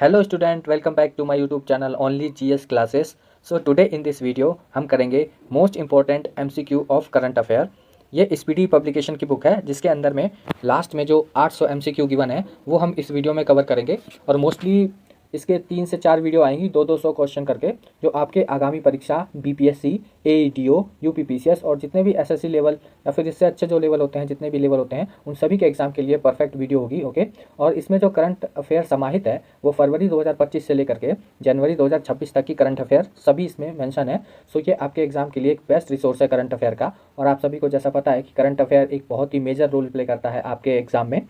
Hello student, welcome back to my YouTube channel only GS classes. So today in this video हम करेंगे most important MCQ of current affair. ये speedy publication की book है जिसके अंदर में last में जो 800 एमसीक्यू गिवन है वो हम इस वीडियो में कवर करेंगे। और मोस्टली इसके 3 से 4 वीडियो आएंगी 200 क्वेश्चन करके, जो आपके आगामी परीक्षा बीपीएससी, एईटीओ, यूपीपीसीएस और जितने भी एसएससी लेवल या फिर इससे अच्छे जो लेवल होते हैं, जितने भी लेवल होते हैं, उन सभी के एग्जाम के लिए परफेक्ट वीडियो होगी। ओके। और इसमें जो करंट अफेयर समाहित है वो फरवरी 2025 से लेकर के जनवरी 2026 तक की करंट अफेयर सभी इसमें मेंशन है। सो ये आपके एग्जाम के लिए एक बेस्ट रिसोर्स है करंट अफेयर का। और आप सभी को जैसा पता है कि करंट अफेयर एक बहुत ही मेजर रोल प्ले करता है आपके एग्जाम में।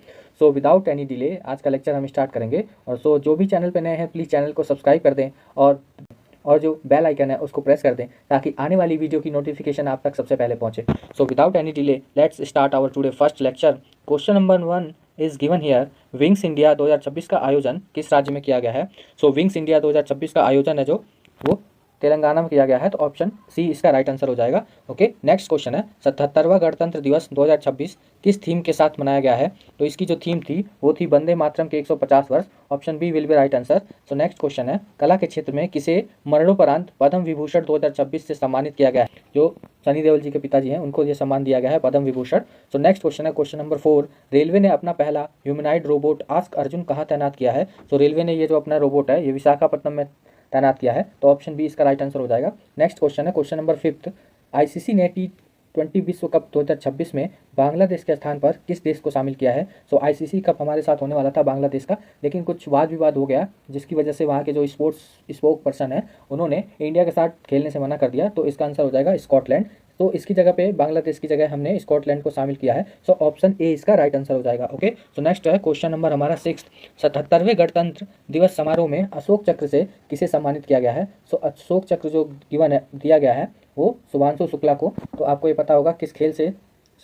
सो विदाउट एनी डिले आज का लेक्चर हम स्टार्ट करेंगे। और सो जो भी चैनल पे नए हैं प्लीज़ चैनल को सब्सक्राइब कर दें और जो बेल आइकन है उसको प्रेस कर दें ताकि आने वाली वीडियो की नोटिफिकेशन आप तक सबसे पहले पहुंचे। So without any delay let's start our today first lecture. Question number 1 is given here. Wings India 2026 का आयोजन किस राज्य में किया गया है? सो विंग्स इंडिया 2026 का आयोजन है जो वो तेलंगाना में किया गया है, तो ऑप्शन सी इसका राइट आंसर हो जाएगा। ओके। नेक्स्ट क्वेश्चन है 77वां गणतंत्र दिवस 2026 किस थीम के साथ मनाया गया है? तो इसकी जो थीम थी वो थी वंदे मातरम के 150 वर्ष। Option B will be right answer. So next question है कला के क्षेत्र में किसे मरणोपरांत पद्म विभूषण 2026 से सम्मानित किया गया है? जो सनी देओल जी के पिताजी हैं उनको ये सम्मान दिया गया है, पद्म विभूषण। सो नेक्स्ट क्वेश्चन है क्वेश्चन नंबर 4। रेलवे ने अपना पहला ह्यूमनाइड रोबोट आस्क अर्जुन कहाँ तैनात किया है? तो रेलवे ने ये जो अपना रोबोट है ये विशाखापट्टनम में तैनात किया है, तो ऑप्शन बी इसका राइट आंसर हो जाएगा। नेक्स्ट क्वेश्चन है क्वेश्चन नंबर 5। आईसीसी ने T20 विश्व कप 2026 में बांग्लादेश के स्थान पर किस देश को शामिल किया है? सो आईसीसी कप हमारे साथ होने वाला था बांग्लादेश का, लेकिन कुछ वाद विवाद हो गया जिसकी वजह से वहाँ के जो स्पोर्ट्स स्पोक पर्सन है उन्होंने इंडिया के साथ खेलने से मना कर दिया, तो इसका आंसर हो जाएगा स्कॉटलैंड। तो इसकी जगह पे बांग्लादेश की जगह हमने स्कॉटलैंड को शामिल किया है, सो ऑप्शन ए इसका राइट आंसर हो जाएगा। ओके। सो नेक्स्ट है क्वेश्चन नंबर हमारा 6। 77वें गणतंत्र दिवस समारोह में अशोक चक्र से किसे सम्मानित किया गया है? सो अशोक चक्र जो गिवन है दिया गया है वो शुभांशु शुक्ला को। तो आपको ये पता होगा किस खेल से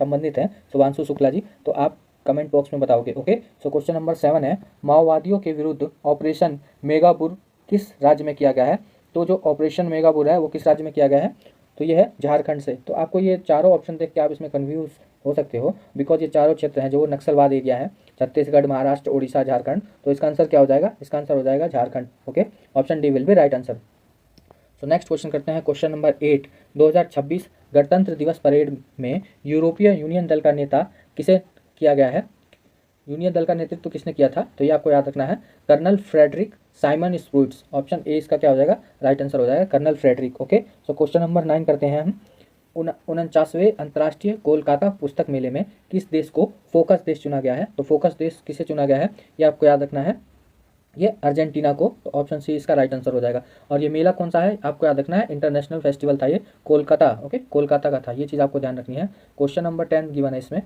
संबंधित है शुभांशु शुक्ला जी, तो आप कमेंट बॉक्स में बताओगे। ओके। सो क्वेश्चन नंबर 7 है माओवादियों के विरुद्ध ऑपरेशन मेगाबुर किस राज्य में किया गया है? तो जो ऑपरेशन मेगाबुर है वो किस राज्य में किया गया है? तो ये है झारखंड से। तो आपको ये चारों ऑप्शन देख के आप इसमें कन्फ्यूज हो सकते हो, बिकॉज ये चारों क्षेत्र हैं जो वो नक्सलवाद एरिया है, छत्तीसगढ़, महाराष्ट्र, उड़ीसा, झारखंड। तो इसका आंसर क्या हो जाएगा? इसका आंसर हो जाएगा Jharkhand. Okay. Option D will be right answer. तो नेक्स्ट क्वेश्चन करते हैं क्वेश्चन नंबर 8। 2026 गणतंत्र दिवस परेड में यूरोपीय यूनियन दल का नेता किसे किया गया है? यूनियन दल का नेतृत्व किसने किया था? तो ये आपको याद रखना है, Colonel Frederick Simon Sprouts. Option A इसका क्या हो जाएगा? राइट आंसर हो जाएगा Colonel Frederick. Okay. So question number 9 करते हैं हम। 49वें अंतर्राष्ट्रीय कोलकाता पुस्तक मेले में किस देश को फोकस देश चुना गया है? तो फोकस देश किसे चुना गया है ये आपको याद रखना है, ये अर्जेंटीना को। तो ऑप्शन सी इसका राइट आंसर हो जाएगा। और ये मेला कौन सा है आपको याद रखना है, इंटरनेशनल फेस्टिवल था ये, कोलकाता। ओके, कोलकाता का था, ये चीज़ आपको ध्यान रखनी है। क्वेश्चन नंबर 10 गिवन है इसमें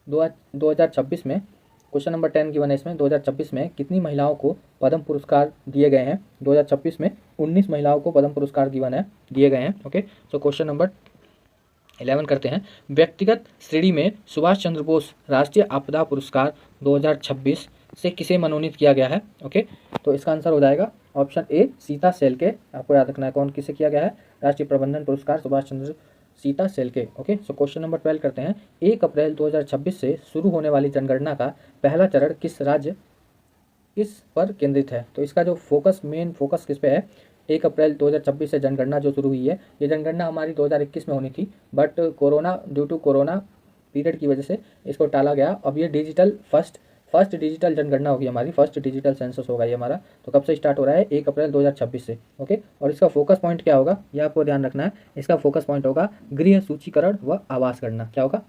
2026 में। क्वेश्चन नंबर 10 गिवन है इसमें 2026 में कितनी महिलाओं को पद्म पुरस्कार दिए गए हैं? 2026 में 19 महिलाओं को पद्म पुरस्कार दिए गए हैं। ओके। सो क्वेश्चन नंबर 11 करते हैं। व्यक्तिगत श्रेणी में सुभाष चंद्र बोस राष्ट्रीय आपदा पुरस्कार 2026 से किसे मनोनीत किया गया है? ओके। तो इसका आंसर हो जाएगा ऑप्शन ए सीता सेलके। आपको याद रखना है कौन किसे किया गया है, राष्ट्रीय प्रबंधन पुरस्कार Subhash Chandra Sita Selke. Okay. So question number 12 करते हैं। 1 अप्रैल 2026 से शुरू होने वाली जनगणना का पहला चरण किस राज्य इस पर केंद्रित है? तो इसका जो मेन फोकस किस पे है? 1 अप्रैल 2026 से जनगणना जो शुरू हुई है, ये जनगणना हमारी 2021 में होनी थी, but corona due to corona period की वजह से इसको टाला गया। अब ये डिजिटल फर्स्ट डिजिटल जनगणना होगी हमारी, फर्स्ट डिजिटल सेंसस होगा ये हमारा। तो कब से स्टार्ट हो रहा है? 1 अप्रैल 2026 से। ओके। और इसका फोकस पॉइंट क्या होगा ये आपको ध्यान रखना है। इसका फोकस पॉइंट होगा गृह सूचीकरण व आवास गणना। क्या होगा?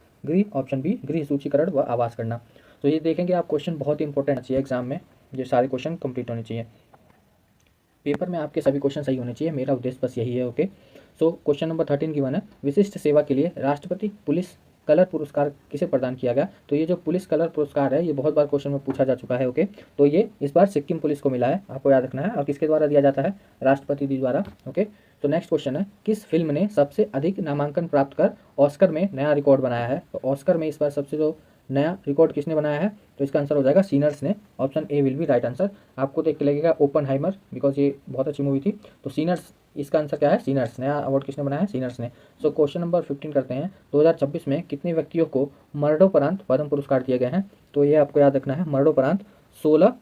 ऑप्शन बी गृह सूचीकरण व आवास गणना। तो ये देखेंगे आप, क्वेश्चन बहुत ही इंपॉर्टेंट चाहिए एग्जाम में, ये सारे क्वेश्चन कंप्लीट होने चाहिए पेपर में, आपके सभी क्वेश्चन सही होने चाहिए, मेरा उद्देश्य बस यही है। Okay. So question number 13 given है। विशिष्ट सेवा के लिए राष्ट्रपति पुलिस कलर पुरस्कार किसे प्रदान किया गया? तो ये जो पुलिस कलर पुरस्कार है ये बहुत बार क्वेश्चन में पूछा जा चुका है। ओके। तो ये इस बार सिक्किम पुलिस को मिला है, आपको याद रखना है। और किसके द्वारा दिया जाता है? राष्ट्रपति जी द्वारा। ओके। तो नेक्स्ट क्वेश्चन है किस फिल्म ने सबसे अधिक नामांकन प्राप्त कर ऑस्कर में नया रिकॉर्ड बनाया है? तो ऑस्कर में इस बार सबसे जो नया रिकॉर्ड किसने बनाया है, तो इसका आंसर हो जाएगा सीनर्स ने। Option A will be right answer. आपको देख के लगेगा ओपनहाइमर, बिकॉज ये बहुत अच्छी मूवी थी। तो सीनर्स, इसका आंसर क्या है, सीनर्स। नया अवार्ड किसने बनाया है, सीनर्स ने। सो क्वेश्चन नंबर 15 करते हैं। 2026 में कितने व्यक्तियों को मरणोपरांत पद्म पुरस्कार दिए गए हैं, तो ये आपको याद रखना है। मरणोपरांत 16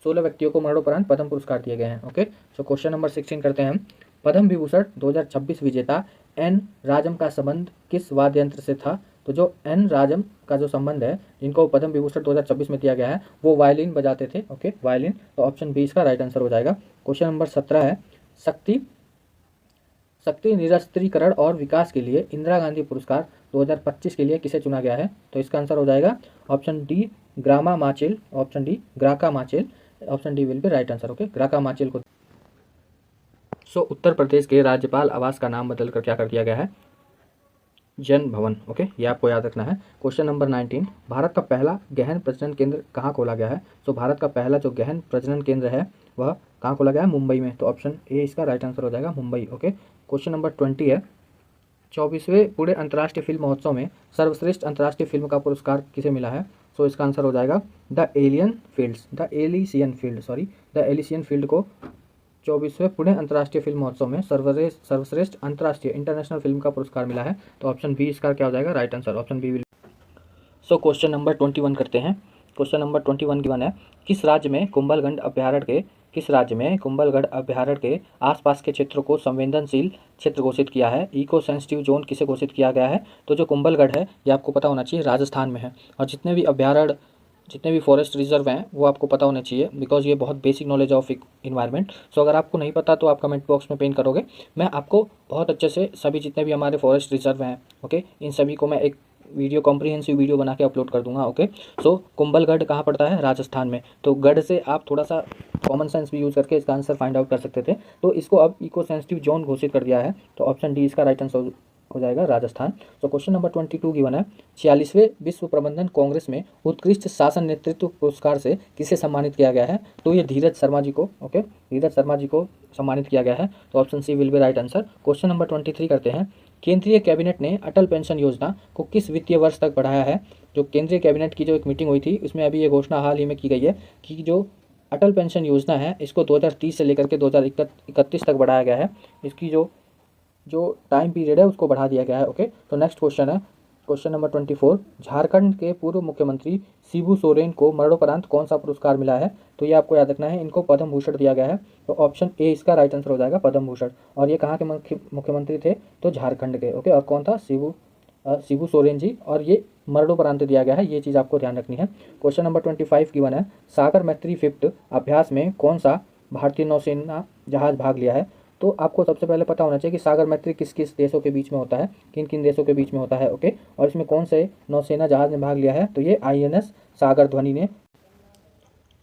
व्यक्तियों को मरणोपरांत पद्म पुरस्कार दिए गए हैं। ओके, सो क्वेश्चन नंबर 16 करते हैं हम। पद्म विभूषण 2026 विजेता एन राजम का संबंध किस वाद्य यंत्र से था, तो जो एन राजम का जो संबंध है, जिनको पद्म विभूषण 2026 में दिया गया है, वो वायलिन बजाते थे। Okay, violin. तो ऑप्शन बी इसका राइट आंसर हो जाएगा। क्वेश्चन नंबर 17 है। शक्ति निरस्त्रीकरण और विकास के लिए इंदिरा गांधी पुरस्कार 2025 के लिए किसे चुना गया है, तो इसका आंसर हो जाएगा option D Graca Machel. Option D Graca Machel. Option D will be right answer. Okay, Graca Machel को। सो उत्तर प्रदेश के राज्यपाल आवास का नाम बदलकर क्या कर दिया गया है, जन भवन। ओके, ये आपको याद रखना है। क्वेश्चन नंबर 19, भारत का पहला गहन प्रजनन केंद्र कहाँ खोला गया है, तो भारत का पहला जो गहन प्रजनन केंद्र है वह कहाँ खोला गया है, मुंबई में। तो ऑप्शन ए इसका राइट आंसर हो जाएगा, मुंबई। ओके, क्वेश्चन नंबर 20 है। 24वें पुणे अंतर्राष्ट्रीय फिल्म महोत्सव में सर्वश्रेष्ठ अंतर्राष्ट्रीय फिल्म का पुरस्कार किसे मिला है, तो इसका आंसर हो जाएगा द एलिसियन फील्ड को 24वें पुणे अंतर्राष्ट्रीय फिल्म महोत्सव में सर्वश्रेष्ठ अंतर्राष्ट्रीय इंटरनेशनल फिल्म का पुरस्कार मिला है। तो ऑप्शन बी इसका क्या हो जाएगा, right answer. Option B will. So question number 21 करते हैं। क्वेश्चन नंबर 21 गिवन है। किस राज्य में कुंभलगढ़ अभ्यारण्य के आसपास के क्षेत्रों को संवेदनशील क्षेत्र घोषित किया है, इको सेंसिटिव जोन किसे घोषित किया गया है, तो जो कुंभलगढ़ है ये आपको पता होना चाहिए राजस्थान में है। और जितने भी अभ्यारण्य, जितने भी फॉरेस्ट रिजर्व हैं वो आपको पता होने चाहिए, बिकॉज ये बहुत बेसिक नॉलेज ऑफ इन्वायरमेंट। सो अगर आपको नहीं पता तो आप कमेंट बॉक्स में पिन करोगे, मैं आपको बहुत अच्छे से सभी जितने भी हमारे फॉरेस्ट रिजर्व हैं, ओके, इन सभी को मैं एक वीडियो कॉम्प्रिहेंसिव वीडियो बना के अपलोड कर दूंगा। ओके, सो कुंभलगढ़ कहाँ पड़ता है, राजस्थान में। तो गढ़ से आप थोड़ा सा कॉमन सेंस भी यूज़ करके इसका आंसर फाइंड आउट कर सकते थे। तो इसको अब इको सेंसिटिव जोन घोषित कर दिया है, तो ऑप्शन डी इसका राइट आंसर हो जाएगा, राजस्थान। तो क्वेश्चन नंबर 22 गिवन है। 46वें विश्व प्रबंधन कांग्रेस में उत्कृष्ट शासन नेतृत्व पुरस्कार से किसे सम्मानित किया गया है, तो ये धीरज शर्मा जी को, ओके, धीरज शर्मा जी को सम्मानित किया गया है। तो option C will be right answer. Question number 23 करते हैं। केंद्रीय कैबिनेट ने अटल पेंशन योजना को किस वित्तीय वर्ष तक बढ़ाया है, जो केंद्रीय कैबिनेट की जो एक मीटिंग हुई थी उसमें अभी ये घोषणा हाल ही में की गई है कि जो अटल पेंशन योजना है इसको 2030 से लेकर के 2031 तक बढ़ाया गया है। इसकी जो टाइम पीरियड है उसको बढ़ा दिया गया है। ओके, तो नेक्स्ट क्वेश्चन है क्वेश्चन नंबर 24। झारखंड के पूर्व मुख्यमंत्री शिबू सोरेन को मरणोपरांत कौन सा पुरस्कार मिला है, तो ये आपको याद रखना है, इनको पद्म भूषण दिया गया है। तो ऑप्शन ए इसका राइट आंसर हो जाएगा, पद्म भूषण। और ये कहाँ के मुख्यमंत्री थे, तो झारखंड के। ओके, और कौन था, शिबू सोरेन जी, और ये मरणोपरांत दिया गया है, ये चीज़ आपको ध्यान रखनी है। क्वेश्चन नंबर 25 गिवन है। सागर मैत्री 5th अभ्यास में कौन सा भारतीय नौसेना जहाज भाग लिया है, तो आपको सबसे पहले पता होना चाहिए कि सागर मैत्री किस किस देशों के बीच में होता है, किन किन देशों के बीच में होता है। ओके, और इसमें कौन से नौसेना जहाज ने भाग लिया है, तो ये INS सागर ध्वनि ने।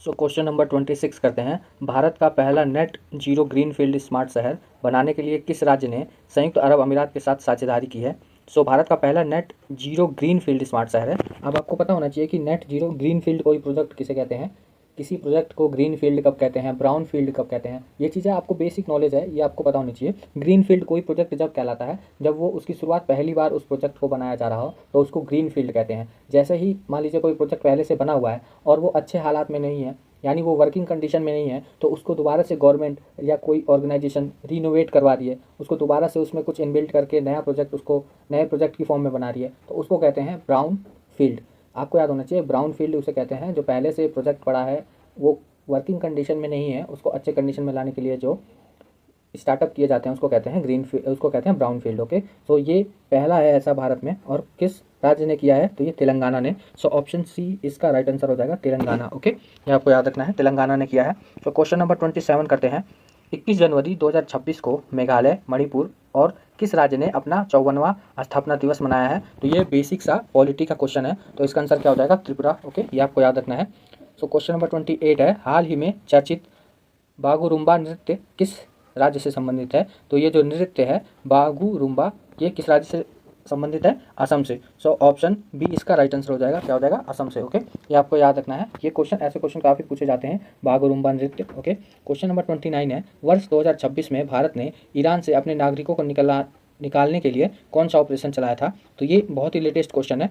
सो क्वेश्चन नंबर 26 करते हैं। भारत का पहला नेट जीरो ग्रीनफील्ड स्मार्ट शहर बनाने के लिए किस राज्य ने संयुक्त अरब अमीरात के साथ साझेदारी की है, सो भारत का पहला नेट जीरो ग्रीनफील्ड स्मार्ट शहर है। अब आपको पता होना चाहिए कि नेट जीरो ग्रीनफील्ड कोई प्रोजेक्ट किसे कहते हैं, किसी प्रोजेक्ट को ग्रीन फील्ड कब कहते हैं, ब्राउन फील्ड कब कहते हैं, ये चीज़ें आपको बेसिक नॉलेज है, ये आपको पता होनी चाहिए। ग्रीन फील्ड कोई प्रोजेक्ट जब कहलाता है जब वो उसकी शुरुआत पहली बार उस प्रोजेक्ट को बनाया जा रहा हो, तो उसको ग्रीन फील्ड कहते हैं। जैसे ही मान लीजिए कोई प्रोजेक्ट पहले से बना हुआ है और वो अच्छे हालात में नहीं है, यानी वो वर्किंग कंडीशन में नहीं है, तो उसको दोबारा से गवर्नमेंट या कोई ऑर्गेनाइजेशन रिनोवेट करवा रही है, उसको दोबारा से उसमें कुछ इनबिल्ट करके नया प्रोजेक्ट, उसको नए प्रोजेक्ट की फॉर्म में बना रही है, तो उसको कहते हैं ब्राउन फील्ड। आपको याद होना चाहिए, ब्राउन फील्ड उसे कहते हैं जो पहले से प्रोजेक्ट पड़ा है, वो वर्किंग कंडीशन में नहीं है, उसको अच्छे कंडीशन में लाने के लिए जो स्टार्टअप किए जाते हैं उसको कहते हैं ग्रीन फील्ड, उसको कहते हैं ब्राउन फील्ड। ओके, सो ये पहला है ऐसा भारत में, और किस राज्य ने किया है, तो ये तेलंगाना ने। सो ऑप्शन सी इसका राइट आंसर हो जाएगा, तेलंगाना। ओके, ये आपको याद रखना है, तेलंगाना ने किया है। तो क्वेश्चन नंबर 27 करते हैं। 21 जनवरी 2026 को मेघालय, मणिपुर और किस राज्य ने अपना 54वां स्थापना दिवस मनाया है, तो ये बेसिक सा पॉलिटी का क्वेश्चन है, तो इसका आंसर क्या हो जाएगा, त्रिपुरा। ओके, ये आपको याद रखना है। सो क्वेश्चन नंबर 28 है। हाल ही में चर्चित बागुरुम्बा नृत्य किस राज्य से संबंधित है, तो ये जो नृत्य है बागुरुम्बा, ये किस राज्य से संबंधित है, असम से। सो ऑप्शन बी इसका राइट आंसर हो जाएगा, क्या हो जाएगा, असम से। ओके, ये आपको याद रखना है, ये क्वेश्चन, ऐसे क्वेश्चन काफ़ी पूछे जाते हैं, बागुरुम्बा नृत्य। ओके, क्वेश्चन नंबर 29 है। वर्ष 2026 में भारत ने ईरान से अपने नागरिकों को निकालने के लिए कौन सा ऑपरेशन चलाया था, तो ये बहुत ही लेटेस्ट क्वेश्चन है।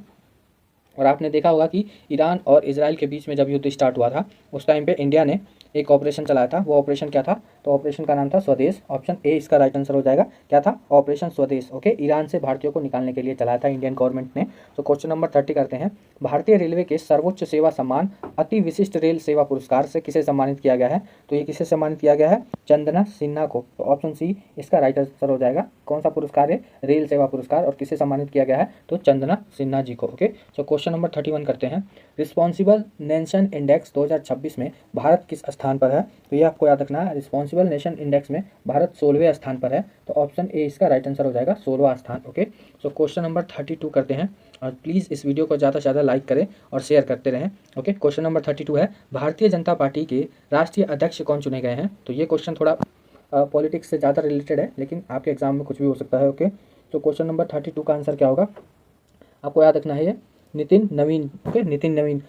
और आपने देखा होगा कि ईरान और इजराइल के बीच में जब युद्ध स्टार्ट हुआ था उस टाइम पे इंडिया ने एक ऑपरेशन चलाया था। वो ऑपरेशन क्या था? तो ऑपरेशन का नाम था स्वदेश। ऑप्शन ए इसका राइट आंसर हो जाएगा। क्या था? ऑपरेशन स्वदेश। ओके, ईरान से भारतीयों को निकालने के लिए चलाया था इंडियन गवर्नमेंट ने। तो क्वेश्चन नंबर 30 करते हैं। भारतीय रेलवे के सर्वोच्च सेवा सम्मान अति विशिष्ट रेल सेवा पुरस्कार से किसे सम्मानित किया गया है? तो ये किसे सम्मानित किया गया है? चंदना सिन्हा को। तो ऑप्शन सी इसका राइट आंसर हो जाएगा। कौन सा पुरस्कार है? रेल सेवा पुरस्कार। और किसे सम्मानित किया गया है? तो चंदना सिन्हा जी को। ओके, सो क्वेश्चन नंबर 31 करते हैं। रिस्पॉन्सिबल नेशन इंडेक्स 2026 में भारत किस स्थान पर है? तो ये आपको याद रखना है। रिस्पॉन्सिबल नेशन इंडेक्स में भारत 16वें स्थान पर है। तो ऑप्शन ए इसका राइट आंसर हो जाएगा, 16वां स्थान। ओके, सो क्वेश्चन नंबर 32 करते हैं। और प्लीज़ इस वीडियो को ज़्यादा से ज़्यादा लाइक करें और शेयर करते रहें। ओके, क्वेश्चन नंबर 32 है, भारतीय जनता पार्टी के राष्ट्रीय अध्यक्ष कौन चुने गए हैं? तो ये क्वेश्चन थोड़ा पॉलिटिक्स से ज़्यादा रिलेटेड है, लेकिन आपके एग्जाम में कुछ भी हो सकता है। ओके, तो क्वेश्चन नंबर 32 का आंसर क्या होगा? आपको याद रखना है ये नितिन नवीन। ओके, नितिन नवीन।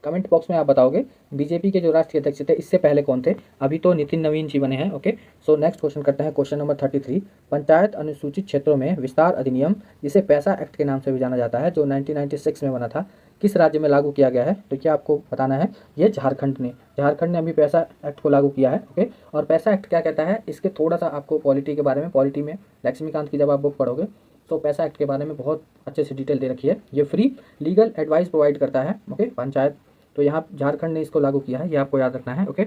कमेंट बॉक्स में आप बताओगे बीजेपी के जो राष्ट्रीय अध्यक्ष थे इससे पहले कौन थे? अभी तो नितिन नवीन जी बने हैं। ओके, सो नेक्स्ट क्वेश्चन करते हैं। क्वेश्चन नंबर 33, पंचायत अनुसूचित क्षेत्रों में विस्तार अधिनियम, जिसे पैसा एक्ट के नाम से भी जाना जाता है, जो 1996 में बना था, किस राज्य में लागू किया गया है? तो क्या आपको बताना है? ये झारखंड ने अभी पैसा एक्ट को लागू किया है। ओके, और पैसा एक्ट क्या कहता है, इसके थोड़ा सा आपको पॉलिटी के बारे में, पॉलिटी में लक्ष्मीकांत की जब आप बुक पढ़ोगे तो पैसा एक्ट के बारे में बहुत अच्छे से डिटेल दे रखी है। ये फ्री लीगल एडवाइस प्रोवाइड करता है। ओके, पंचायत, तो यहाँ झारखंड ने इसको लागू किया है, ये आपको याद रखना है। ओके,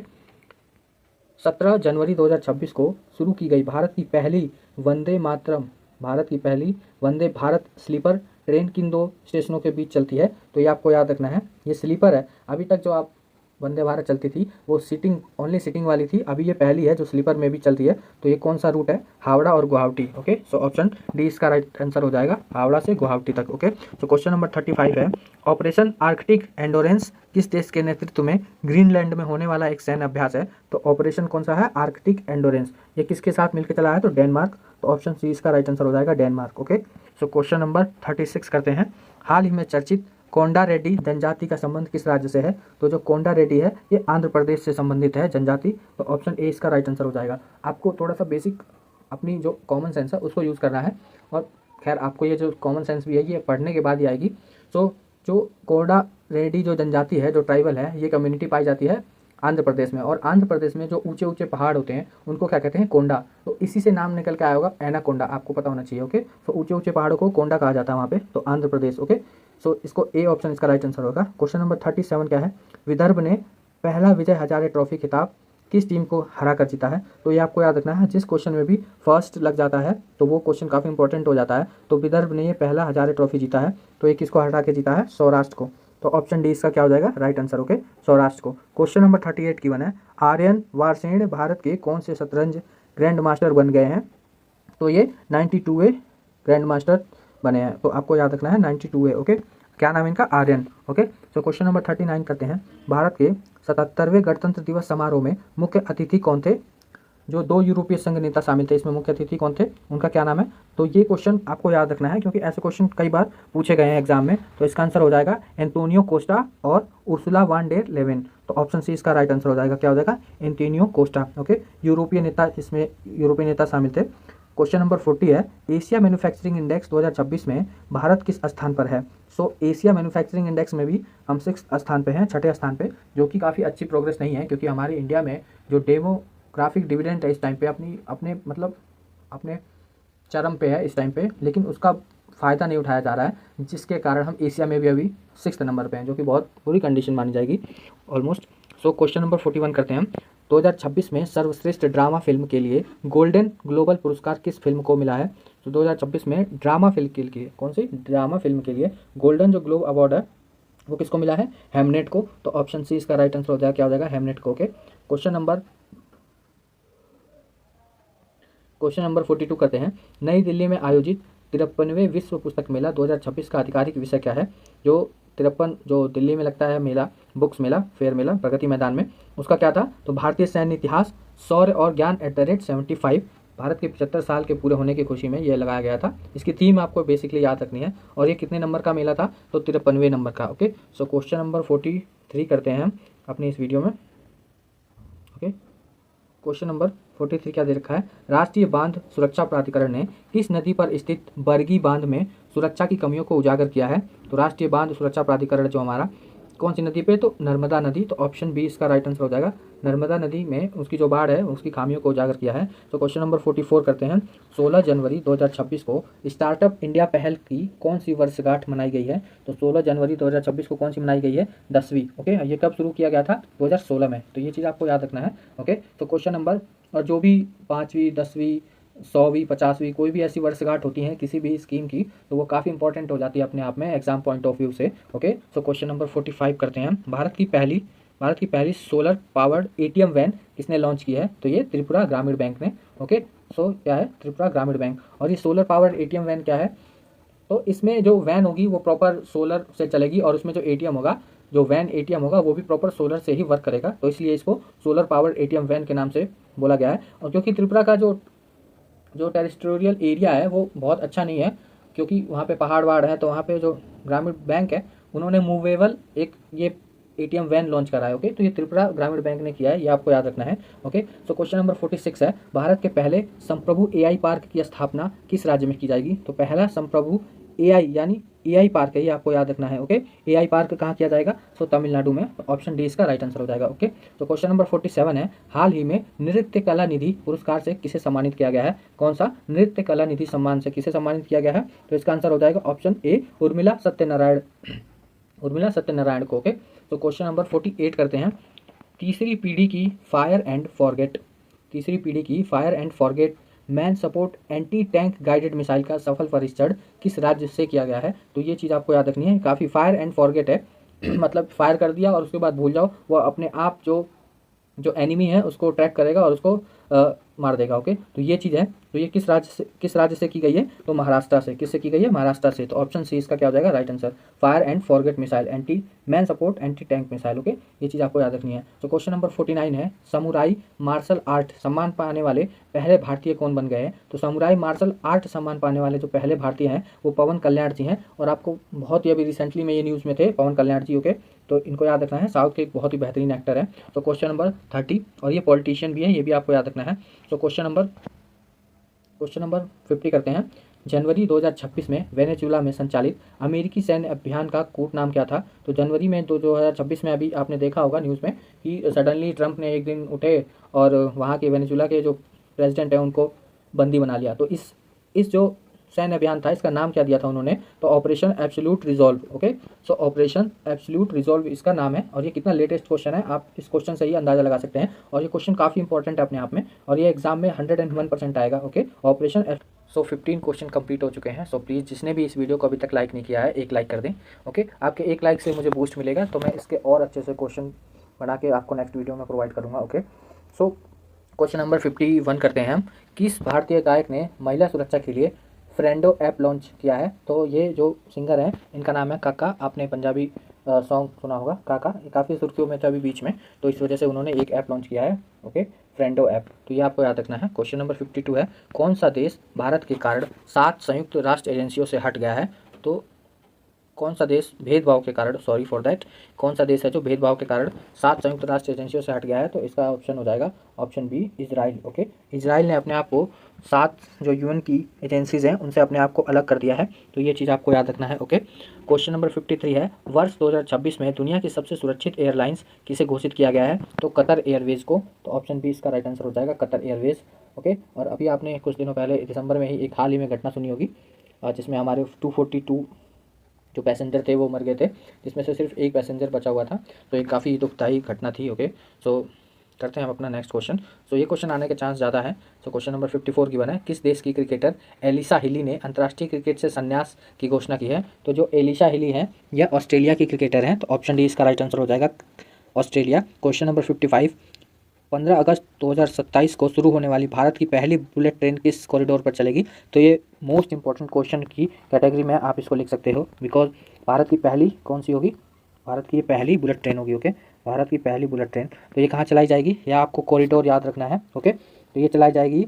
17 जनवरी 2026 को शुरू की गई भारत की पहली वंदे भारत स्लीपर ट्रेन किन 2 स्टेशनों के बीच चलती है? तो ये आपको याद रखना है, ये स्लीपर है। अभी तक जो आप वंदे भारत चलती थी वो ओनली सिटिंग वाली थी, अभी ये पहली है जो स्लीपर में भी चलती है। तो ये कौन सा रूट है? हावड़ा और Guwahati. Okay, so option D इसका राइट आंसर हो जाएगा, हावड़ा से गुवाहाटी तक। ओके, सो क्वेश्चन नंबर 35 है, ऑपरेशन आर्कटिक एंडोरेंस किस देश के नेतृत्व में ग्रीनलैंड में होने वाला एक सैन्य अभ्यास है? तो ऑपरेशन कौन सा है? Arctic endurance. ये किसके साथ मिलकर चला है? तो डेनमार्क। तो ऑप्शन सी इसका राइट आंसर हो जाएगा, Denmark. Okay, so question number 36 करते हैं। हाल ही में चर्चित कोंडा रेड्डी जनजाति का संबंध किस राज्य से है? तो जो कोंडा रेड्डी है ये आंध्र प्रदेश से संबंधित है जनजाति। तो ऑप्शन ए इसका राइट आंसर हो जाएगा। आपको थोड़ा सा बेसिक अपनी जो कॉमन सेंस है उसको यूज़ करना है, और खैर आपको ये जो कॉमन सेंस भी है ये पढ़ने के बाद ही आएगी। तो जो कोंडा रेड्डी जो जनजाति है, जो ट्राइबल है, ये कम्युनिटी पाई जाती है आंध्र प्रदेश में। और आंध्र प्रदेश में जो ऊंचे ऊंचे पहाड़ होते हैं उनको क्या कहते हैं? कोंडा। तो इसी से नाम निकल के आया होगा एनाकोंडा, आपको पता होना चाहिए। ओके, तो ऊंचे ऊंचे पहाड़ों को कोंडा कहा जाता है वहाँ पे, तो आंध्र प्रदेश। ओके, सो इसको ए ऑप्शन इसका राइट आंसर होगा। क्वेश्चन नंबर 37 क्या है? विदर्भ ने पहला विजय हजारे ट्रॉफी खिताब किस टीम को हरा कर जीता है? तो ये आपको याद रखना है, जिस क्वेश्चन में भी फर्स्ट लग जाता है तो वो क्वेश्चन काफ़ी इंपॉर्टेंट हो जाता है। तो विदर्भ ने ये पहला हजारे ट्रॉफी जीता है, तो ये किसको हरा के जीता है? सौराष्ट्र को। तो ऑप्शन डी इसका क्या हो जाएगा? Right answer. ओके, सौराष्ट्र को। क्वेश्चन नंबर 38 की वन है, आर्यन वारसेन भारत के कौन से शतरंज ग्रैंड मास्टर बन गए हैं? तो ये 92वें ग्रैंड मास्टर बने हैं। तो आपको याद रखना है 92वें। ओके, क्या नाम है इनका? Aryan. Okay, so question number 39 करते हैं। भारत के 77वें गणतंत्र दिवस समारोह में मुख्य अतिथि कौन थे? जो 2 यूरोपीय संघ नेता शामिल थे, इसमें मुख्य अतिथि कौन थे? उनका क्या नाम है? तो ये क्वेश्चन आपको याद रखना है क्योंकि ऐसे क्वेश्चन कई बार पूछे गए हैं एग्जाम में। तो इसका आंसर हो जाएगा एंटोनियो कोस्टा और उर्सुला वान डेर लेवेन। तो ऑप्शन सी इसका राइट आंसर हो जाएगा। क्या हो जाएगा? Antonio Costa. ओके, यूरोपीय नेता, इसमें यूरोपीय नेता शामिल थे। क्वेश्चन नंबर 40 है, एशिया मैन्युफैक्चरिंग इंडेक्स 2026 में भारत किस स्थान पर है? सो एशिया मैन्युफैक्चरिंग इंडेक्स में भी हम 6 स्थान पे हैं, 6ठे स्थान पे, जो कि काफ़ी अच्छी प्रोग्रेस नहीं है क्योंकि हमारे इंडिया में जो डेमोग्राफिक डिविडेंड है इस टाइम पे अपने चरम पे है इस टाइम पे, लेकिन उसका फ़ायदा नहीं उठाया जा रहा है, जिसके कारण हम एशिया में भी अभी 6th नंबर पे हैं, जो कि बहुत बुरी कंडीशन मानी जाएगी ऑलमोस्ट। सो क्वेश्चन नंबर 41 करते हैं हम। 2026 में सर्वश्रेष्ठ ड्रामा फिल्म के लिए गोल्डन ग्लोबल पुरस्कार किस फिल्म को मिला है? तो 2026 में ड्रामा फिल्म के लिए, कौन सी ड्रामा फिल्म के लिए गोल्डन जो ग्लोब अवार्ड है वो किसको मिला है? हेमनेट को। तो ऑप्शन सी इसका राइट आंसर हो जाएगा। क्या हो जाएगा? हेमनेट को। ओके, क्वेश्चन नंबर 42 करते हैं। नई दिल्ली में आयोजित 53वें विश्व पुस्तक मेला 2026 का आधिकारिक विषय क्या है? जो 53 जो दिल्ली में लगता है मेला, बुक्स मेला, फेयर मेला, प्रगति मैदान में, उसका क्या था? तो भारतीय सैन्य इतिहास, शौर्य और ज्ञान @75। भारत के 75 साल के पूरे होने की खुशी में यह लगाया गया था। इसकी थीम आपको बेसिकली याद रखनी है। और ये कितने नंबर का मेला था? तो 53वें नंबर का। ओके, सो क्वेश्चन नंबर 43 करते हैं हम अपनी इस वीडियो में। ओके, क्वेश्चन नंबर 43 क्या दे रखा है, राष्ट्रीय बांध सुरक्षा प्राधिकरण ने किस नदी पर स्थित बरगी बांध में सुरक्षा की कमियों को उजागर किया है। तो राष्ट्रीय बांध सुरक्षा प्राधिकरण जो हमारा कौन सी नदी पे, तो नर्मदा नदी। तो ऑप्शन बी इसका राइट आंसर हो जाएगा। नर्मदा नदी में उसकी जो बाढ़ है उसकी खामियों को उजागर किया है। तो क्वेश्चन नंबर 44 करते हैं, 16 जनवरी 2026 को स्टार्टअप इंडिया पहल की कौन सी वर्षगांठ मनाई गई है। तो 16 जनवरी 2026 को कौन सी मनाई गई है, 10वीं। ओके, ये कब शुरू किया गया था, 2016 में। तो ये चीज़ आपको याद रखना है। ओके, तो क्वेश्चन नंबर, और जो भी 5वीं 10वीं 100वीं 50वीं कोई भी ऐसी वर्षगांठ होती है किसी भी स्कीम की, तो वो काफ़ी इंपॉर्टेंट हो जाती है अपने आप में एग्जाम पॉइंट ऑफ व्यू से। ओके, तो क्वेश्चन नंबर 45 करते हैं, भारत की पहली सोलर पावर्ड एटीएम वैन किसने लॉन्च की है। तो ये त्रिपुरा ग्रामीण बैंक ने। ओके, सो क्या है, त्रिपुरा ग्रामीण बैंक। और ये सोलर पावर्ड एटीएम वैन क्या है, तो इसमें जो वैन होगी वो प्रॉपर सोलर से चलेगी, और उसमें जो एटीएम होगा, जो वैन एटीएम होगा वो भी प्रॉपर सोलर से ही वर्क करेगा। तो इसलिए इसको सोलर पावर्ड एटीएम वैन के नाम से बोला गया है। और क्योंकि त्रिपुरा का जो टेरिस्टोरियल एरिया है वो बहुत अच्छा नहीं है, क्योंकि वहाँ पे पहाड़ वहाड़ है, तो वहाँ पे जो ग्रामीण बैंक है उन्होंने मूवेबल एक ये एटीएम वैन लॉन्च करा है। ओके, तो ये त्रिपुरा ग्रामीण बैंक ने किया है, ये आपको याद रखना है। ओके, सो क्वेश्चन नंबर 46 है, भारत के पहले संप्रभु एआई पार्क की स्थापना किस राज्य में की जाएगी। तो पहला संप्रभु एआई यानी एआई पार्क है, ये आपको याद रखना है। ओके, एआई पार्क कहाँ किया जाएगा, तो तमिलनाडु में। ऑप्शन डी इसका राइट आंसर हो जाएगा। ओके, तो क्वेश्चन नंबर 47 है, हाल ही में नृत्य कला निधि पुरस्कार से किसे सम्मानित किया गया है। कौन सा, नृत्य कला निधि सम्मान से किसे सम्मानित किया गया है। तो इसका आंसर हो जाएगा ऑप्शन ए, उर्मिला सत्यनारायण को। ओके, तो क्वेश्चन नंबर 48 करते हैं, तीसरी पीढ़ी की fire and forget man support anti tank guided missile का सफल परीक्षण किस राज्य से किया गया है। तो ये चीज़ आपको याद रखनी है, काफ़ी फायर एंड फॉरगेट है मतलब फायर कर दिया और उसके बाद भूल जाओ, वो अपने आप जो एनिमी है उसको ट्रैक करेगा और उसको मार देगा। ओके, तो ये चीज़ है। तो ये किस राज्य से की गई है, तो महाराष्ट्र से। किससे की गई है, महाराष्ट्र से। तो ऑप्शन सी इसका क्या हो जाएगा right answer, fire and forget missile anti man support anti tank missile. Okay, ये चीज़ आपको याद रखनी है। तो क्वेश्चन नंबर 49 है, समुराई मार्शल आर्ट सम्मान पाने वाले पहले भारतीय कौन बन गए हैं। तो समुराई मार्शल आर्ट सम्मान पाने वाले जो पहले भारतीय हैं वो पवन कल्याण जी हैं। और आपको बहुत ही अभी रिसेंटली में ये न्यूज़ में थे पवन कल्याण जी। ओके, तो इनको याद रखना है, साउथ के एक बहुत ही बेहतरीन एक्टर है। तो क्वेश्चन नंबर 30, और ये पॉलिटिशियन भी है, ये भी आपको याद रखना है। तो क्वेश्चन नंबर 50 करते हैं, जनवरी 2026 में वेनेजुएला में संचालित अमेरिकी सैन्य अभियान का कोड नाम क्या था। तो जनवरी में 2026 में अभी आपने देखा होगा न्यूज़ में कि सडनली ट्रंप ने एक दिन उठे और वहाँ के वेनेजुएला के जो प्रेसिडेंट है उनको बंदी बना लिया। तो इस जो सैन्य अभियान था इसका नाम क्या दिया था उन्होंने, तो ऑपरेशन एब्सोल्यूट रिजॉल्व। ओके, सो ऑपरेशन एब्सोल्यूट रिजॉल्व इसका नाम है। और ये कितना लेटेस्ट क्वेश्चन है, आप इस क्वेश्चन से ही अंदाजा लगा सकते हैं। और ये क्वेश्चन काफ़ी इंपॉर्टेंट है अपने आप में, और ये एग्जाम में 101% आएगा। Okay, operation. So 15 question complete हो चुके हैं। सो प्लीज़ जिसने भी इस वीडियो को अभी तक लाइक नहीं किया है, एक लाइक कर दें। ओके, आपके एक लाइक से मुझे बूस्ट मिलेगा, तो मैं इसके और अच्छे से क्वेश्चन बना के आपको नेक्स्ट वीडियो में प्रोवाइड करूँगा। ओके, सो क्वेश्चन नंबर 51 करते हैं हम, किस भारतीय गायक ने महिला सुरक्षा के लिए फ्रेंडो ऐप लॉन्च किया है। तो ये जो सिंगर हैं इनका नाम है काका। आपने पंजाबी सॉन्ग सुना होगा काका, ये काफ़ी सुर्खियों में था अभी बीच में, तो इस वजह से उन्होंने एक ऐप लॉन्च किया है। Okay, friendo app. तो ये आपको याद रखना है। क्वेश्चन नंबर 52 है, कौन सा देश भारत के कारण 7 संयुक्त राष्ट्र एजेंसियों से हट गया है। तो कौन सा देश भेदभाव के कारण, सॉरी फॉर दैट, कौन सा देश है जो भेदभाव के कारण 7 संयुक्त राष्ट्र एजेंसियों से हट गया है। तो इसका ऑप्शन हो जाएगा option B, Israel. Okay, Israel ने अपने आप को 7 जो यूएन की एजेंसीज हैं उनसे अपने आप को अलग कर दिया है। तो ये चीज़ आपको याद रखना है। ओके, क्वेश्चन नंबर 53 है, वर्ष 2026 में दुनिया की सबसे सुरक्षित एयरलाइंस किसे घोषित किया गया है। तो कतर एयरवेज को। तो ऑप्शन बी इसका राइट आंसर हो जाएगा, कतर एयरवेज। ओके, और अभी आपने कुछ दिनों पहले दिसंबर में ही एक हाल ही में घटना सुनी होगी जिसमें हमारे 242 जो पैसेंजर थे वो मर गए थे, जिसमें से सिर्फ एक पैसेंजर बचा हुआ था। तो एक काफ़ी दुखदायी घटना थी। ओके, सो करते हैं हम अपना नेक्स्ट क्वेश्चन। सो ये क्वेश्चन आने के चांस ज़्यादा है। सो क्वेश्चन नंबर 54 की बना है, किस देश की क्रिकेटर एलिसा हिली ने अंतर्राष्ट्रीय क्रिकेट से संन्यास की घोषणा की है। तो जो एलिसा हिली है यह ऑस्ट्रेलिया की क्रिकेटर हैं। तो ऑप्शन डी इसका राइट आंसर हो जाएगा, ऑस्ट्रेलिया। क्वेश्चन नंबर 55, 15 अगस्त 2027 को शुरू होने वाली भारत की पहली बुलेट ट्रेन किस कॉरिडोर पर चलेगी। तो ये मोस्ट इंपॉर्टेंट क्वेश्चन की कैटेगरी में आप इसको लिख सकते हो, बिकॉज भारत की पहली कौन सी होगी, भारत की ये पहली बुलेट ट्रेन होगी। ओके, भारत की पहली बुलेट ट्रेन। तो ये कहाँ चलाई जाएगी, या आपको कॉरिडोर याद रखना है। ओके, तो ये चलाई जाएगी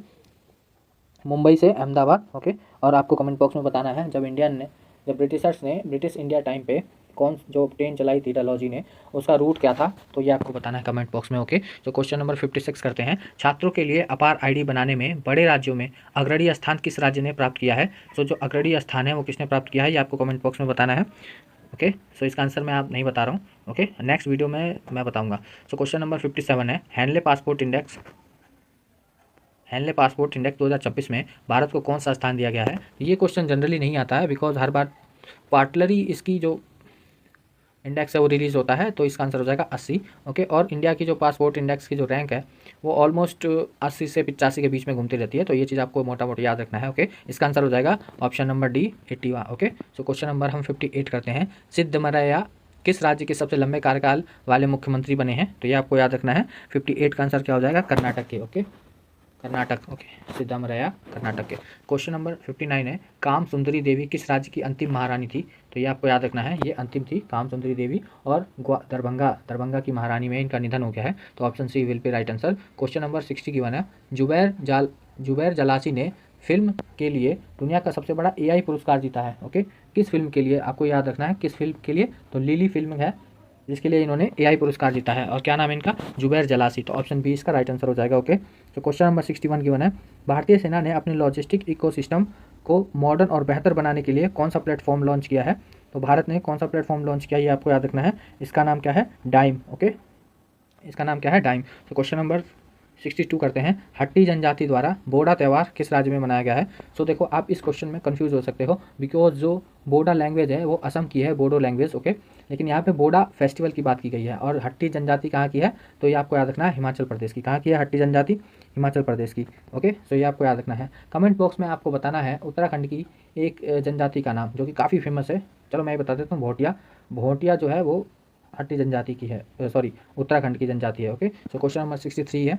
मुंबई से अहमदाबाद। ओके, और आपको कमेंट बॉक्स में बताना है जब ब्रिटिश इंडिया टाइम पे कौन जो ट्रेन चलाई थी डलहौजी ने, उसका रूट क्या था, तो ये आपको बताना है कमेंट बॉक्स में। ओके, तो क्वेश्चन नंबर 56 करते हैं। छात्रों के लिए अपार आईडी बनाने में बड़े राज्यों में अग्रणी स्थान किस राज्य ने प्राप्त किया है? तो जो अग्रणी स्थान है वो किसने प्राप्त किया है, ये आपको कमेंट बॉक्स में बताना है। ओके, सो इसका आंसर मैं आप नहीं बता रहा हूँ। ओके, नेक्स्ट वीडियो में मैं बताऊंगा। सो क्वेश्चन नंबर 57 है, हैनले पासपोर्ट इंडेक्स 2026 में भारत को कौन सा स्थान दिया गया है? ये क्वेश्चन जनरली नहीं आता है, बिकॉज हर बार क्वार्टरली इसकी जो इंडेक्स है वो रिलीज होता है, तो इसका आंसर हो जाएगा 80। ओके, और इंडिया की जो पासपोर्ट इंडेक्स की जो रैंक है वो ऑलमोस्ट 80 से 85 के बीच में घूमती रहती है, तो ये चीज़ आपको मोटा मोटा याद रखना है। ओके, इसका आंसर हो जाएगा option number D 81। Okay, so question number हम 58 करते हैं। सिद्धमरैया किस राज्य के सबसे लंबे कार्यकाल वाले मुख्यमंत्री बने हैं? तो ये आपको याद रखना है। 58 का आंसर क्या हो जाएगा? कर्नाटक के। ओके, कर्नाटक। ओके, सिद्धामरैया कर्नाटक के। क्वेश्चन नंबर 59 है, काम सुंदरी देवी किस राज्य की अंतिम महारानी थी? तो ये आपको याद रखना है, ये अंतिम थी काम सुंदरी देवी, और दरभंगा की महारानी में इनका निधन हो गया है, तो option C will be right answer. Question number 60 की वन है, जुबैर जलासी ने फिल्म के लिए दुनिया का सबसे बड़ा एआई पुरस्कार जीता है। ओके, किस फिल्म के लिए आपको याद रखना है, किस फिल्म के लिए? तो लिली फिल्म है जिसके लिए इन्होंने एआई पुरस्कार जीता है, और क्या नाम है इनका? जुबैर जलासी, तो ऑप्शन बी इसका राइट आंसर हो जाएगा। ओके, तो क्वेश्चन नंबर 61 की वन है, भारतीय सेना ने अपने लॉजिस्टिक इकोसिस्टम को मॉडर्न और बेहतर बनाने के लिए कौन सा प्लेटफॉर्म लॉन्च किया है? तो भारत ने कौन सा प्लेटफॉर्म लॉन्च किया, ये आपको याद रखना है। इसका नाम क्या है? डाइम। ओके, इसका नाम क्या है? डाइम। तो क्वेश्चन नंबर 62 करते हैं, हट्टी जनजाति द्वारा बोडा त्यौहार किस राज्य में मनाया गया है? सो देखो, आप इस क्वेश्चन में कंफ्यूज हो सकते हो, बिकॉज जो बोडा लैंग्वेज है वो असम की है, बोडो लैंग्वेज। ओके, लेकिन यहाँ पे बोडा फेस्टिवल की बात की गई है, और हट्टी जनजाति कहाँ की है? तो ये आपको याद रखना है, हिमाचल प्रदेश की। कहाँ की है हट्टी जनजाति? हिमाचल प्रदेश की। ओके, सो ये आपको याद रखना है। कमेंट बॉक्स में आपको बताना है उत्तराखंड की एक जनजाति का नाम जो कि काफ़ी फेमस है। चलो मैं बता देता हूँ, भोटिया। भोटिया जो है वो हट्टी जनजाति की है, सॉरी उत्तराखंड की जनजाति है। ओके, सो क्वेश्चन नंबर 63 है,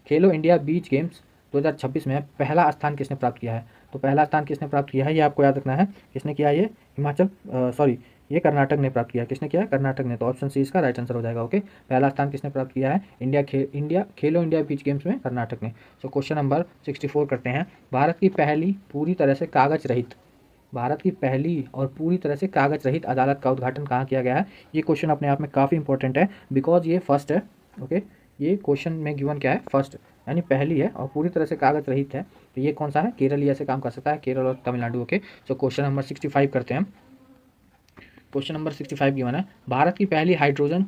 खेलो इंडिया बीच गेम्स 2026 में पहला स्थान किसने प्राप्त किया है? तो पहला स्थान किसने प्राप्त किया है, ये आपको याद रखना है। किसने किया? ये ये कर्नाटक ने प्राप्त किया। किसने किया? कर्नाटक ने, तो ऑप्शन सी इसका राइट आंसर हो जाएगा। ओके, पहला स्थान किसने प्राप्त किया है? खेलो इंडिया बीच गेम्स में कर्नाटक ने। सो क्वेश्चन नंबर 64 करते हैं, भारत की पहली पूरी तरह से कागज रहित अदालत का उद्घाटन कहाँ किया गया है? ये क्वेश्चन अपने आप में काफ़ी इंपॉर्टेंट है, बिकॉज ये फर्स्ट है। ओके, ये क्वेश्चन में गिवन क्या है? फर्स्ट, यानी पहली है और पूरी तरह से कागज रहित है, तो ये कौन सा है? केरल ही ऐसे काम कर सकता है, केरल और Tamil Nadu. Okay, so question number 65 करते हैं। क्वेश्चन नंबर 65 गिवन है, भारत की पहली हाइड्रोजन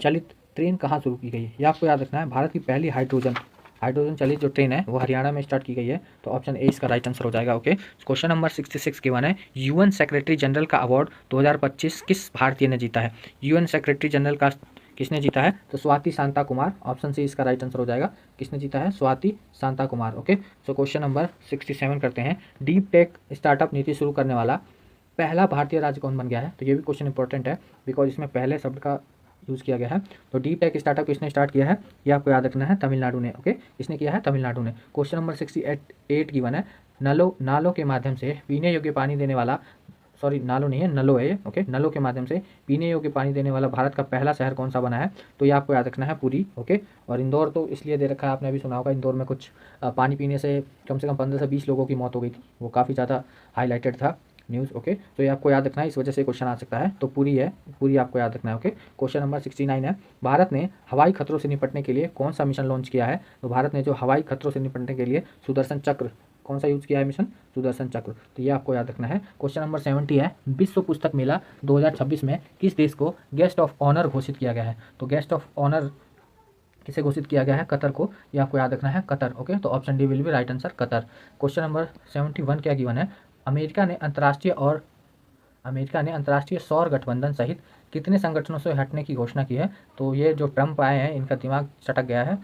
चलित ट्रेन कहाँ शुरू की गई है? ये आपको याद रखना है। भारत की पहली हाइड्रोजन चलित जो ट्रेन है वो हरियाणा में स्टार्ट की गई है, तो ऑप्शन ए इसका राइट आंसर हो जाएगा। ओके, क्वेश्चन नंबर 66 गिवन है, यूएन सेक्रेटरी जनरल का अवार्ड 2025 किस भारतीय ने जीता है? यूएन सेक्रेटरी जनरल का किसने जीता है? तो स्वाति शांता कुमार, ऑप्शन सी इसका राइट आंसर हो जाएगा। किसने जीता है? Swati Shanta Kumar. Okay, so question number 67 करते हैं, डीप टेक स्टार्टअप नीति शुरू करने वाला पहला भारतीय राज्य कौन बन गया है? तो ये भी क्वेश्चन इंपॉर्टेंट है, बिकॉज इसमें पहले शब्द का यूज़ किया गया है। तो डीप टेक स्टार्टअप किसने स्टार्ट किया है? ये आपको याद रखना है, तमिलनाडु ने। ओके, किसने किया है? तमिलनाडु ने। क्वेश्चन नंबर 68 की वन है, नालों के माध्यम से पीने योग्य पानी देने वाला, सॉरी नालो नहीं है, नलो है ये। ओके, नलों के माध्यम से पीने योग्य पानी देने वाला भारत का पहला शहर कौन सा बना है? तो ये आपको याद रखना है, पुरी। ओके, और इंदौर तो इसलिए दे रखा है, आपने भी सुना होगा, इंदौर में कुछ पानी पीने से कम 15 से 20 लोगों की मौत हो गई थी, वो काफ़ी ज़्यादा हाईलाइटेड था न्यूज़। ओके, तो ये आपको याद रखना है, इस वजह से क्वेश्चन आ सकता है, तो पूरी है, पूरी आपको याद रखना है। ओके, क्वेश्चन नंबर 69 है, भारत ने हवाई खतरों से निपटने के लिए कौन सा मिशन लॉन्च किया है? तो भारत ने जो हवाई खतरों से निपटने के लिए सुदर्शन चक्र, कौन सा यूज़ किया है मिशन? सुदर्शन चक्र, तो ये आपको याद रखना है। क्वेश्चन नंबर 70 है, विश्व पुस्तक मेला 2026 में किस देश को गेस्ट ऑफ ऑनर घोषित किया गया है? तो गेस्ट ऑफ ऑनर किसे घोषित किया गया है? कतर को, ये आपको याद रखना है, कतर। ओके, तो option D will be right answer, Qatar. Question number 71 क्या गिवन है, अमेरिका ने अंतर्राष्ट्रीय सौर गठबंधन सहित कितने संगठनों से हटने की घोषणा की है? तो ये जो ट्रम्प आए हैं इनका दिमाग चटक गया है,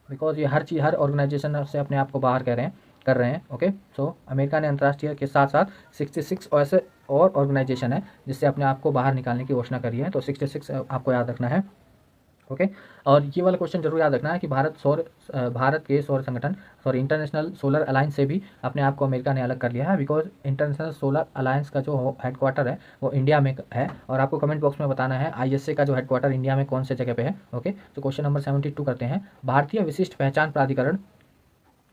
बिकॉज ये हर ऑर्गेनाइजेशन से अपने आप को बाहर कर रहे हैं। ओके, सो अमेरिका ने अंतर्राष्ट्रीय के साथ साथ 66 ऐसे और ऑर्गेनाइजेशन है जिससे अपने आप को बाहर निकालने की घोषणा करी है, तो 66 आपको याद रखना है। ओके, और ये वाला क्वेश्चन जरूर याद रखना है कि भारत के सौर संगठन, इंटरनेशनल सोलर अलायंस से भी अपने आप को अमेरिका ने अलग कर लिया है, बिकॉज इंटरनेशनल सोलर अलायंस का जो हेडक्वार्टर है वो इंडिया में है, और आपको कमेंट बॉक्स में बताना है ISA का जो हेडक्वार्टर इंडिया में कौन से जगह पे है। ओके, तो क्वेश्चन नंबर 72 करते हैं, भारतीय विशिष्ट पहचान प्राधिकरण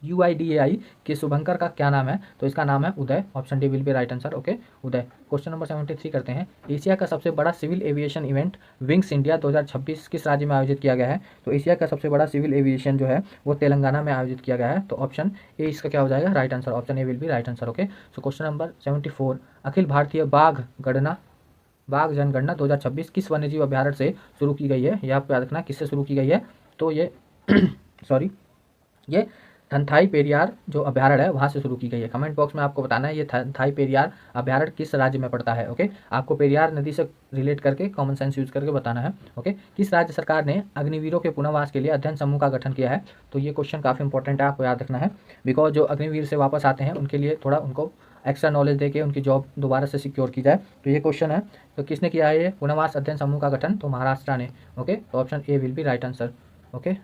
UIDAI के शुभंकर का क्या नाम है? तो इसका नाम है Uday. Option D will be right answer. Okay, Uday. Question number 73 करते हैं। एशिया का सबसे बड़ा civil aviation event Wings India 2026 किस राज्य में आयोजित किया गया है? तो एशिया का सबसे बड़ा सिविल एविएशन जो है वो तेलंगाना में आयोजित किया गया है। तो ऑप्शन ए इसका क्या हो जाएगा? Right answer. Option A will be right answer. Okay, so question number 74, Akhil Bharatiya बाघ जनगणना 2026 किस वन्यजीव अभ्यारण्य से शुरू की गई है? यह आपको याद रखना किससे शुरू की गई है? तो ये सॉरी, ये थनथाई पेरियार जो अभ्यारण्य है वहाँ से शुरू की गई है। कमेंट बॉक्स में आपको बताना है ये थनथाई पेरियार अभ्यारण्य किस राज्य में पड़ता है। ओके, आपको पेरियार नदी से रिलेट करके कॉमन सेंस यूज करके बताना है। ओके, किस राज्य सरकार ने अग्निवीरों के पुनर्वास के लिए अध्ययन समूह का गठन किया है? तो ये क्वेश्चन काफ़ी इंपॉर्टेंट है, आपको याद रखना है, बिकॉज जो अग्निवीर से वापस आते हैं उनके लिए थोड़ा उनको एक्स्ट्रा नॉलेज देके उनकी जॉब दोबारा से सिक्योर की जाए। तो ये क्वेश्चन है, तो किसने किया है ये पुनर्वास अध्ययन समूह का गठन? तो महाराष्ट्र ने। ओके, तो option A will be right answer. Okay,